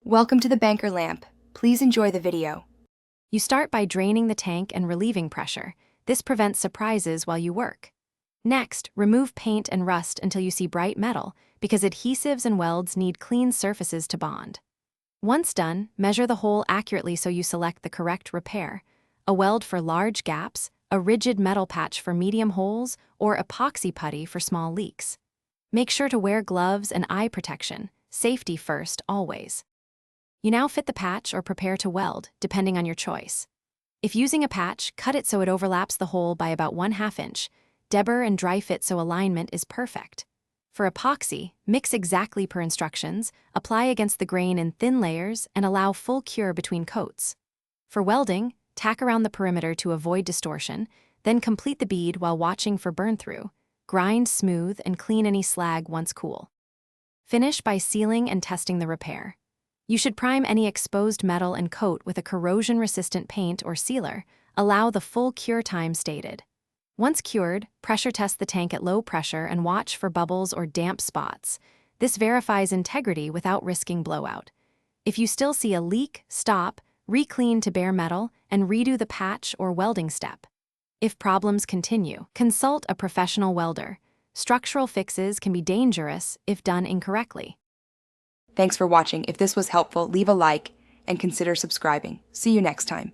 Welcome to the banker lamp. Please enjoy the video. You start by draining the tank and relieving pressure. This prevents surprises while you work. Next, remove paint and rust until you see bright metal, because adhesives and welds need clean surfaces to bond. Once done, measure the hole accurately so you select the correct repair: a weld for large gaps, a rigid metal patch for medium holes, or epoxy putty for small leaks. Make sure to wear gloves and eye protection. Safety first, always. You now fit the patch or prepare to weld, depending on your choice. If using a patch, cut it so it overlaps the hole by about 1/2 inch. Deburr and dry fit so alignment is perfect. For epoxy, mix exactly per instructions, apply against the grain in thin layers, and allow full cure between coats. For welding, tack around the perimeter to avoid distortion, then complete the bead while watching for burn-through. Grind smooth and clean any slag once cool. Finish by sealing and testing the repair. You should prime any exposed metal and coat with a corrosion-resistant paint or sealer. Allow the full cure time stated. Once cured, pressure test the tank at low pressure and watch for bubbles or damp spots. This verifies integrity without risking blowout. If you still see a leak, stop, re-clean to bare metal, and redo the patch or welding step. If problems continue, consult a professional welder. Structural fixes can be dangerous if done incorrectly. Thanks for watching. If this was helpful, leave a like and consider subscribing. See you next time.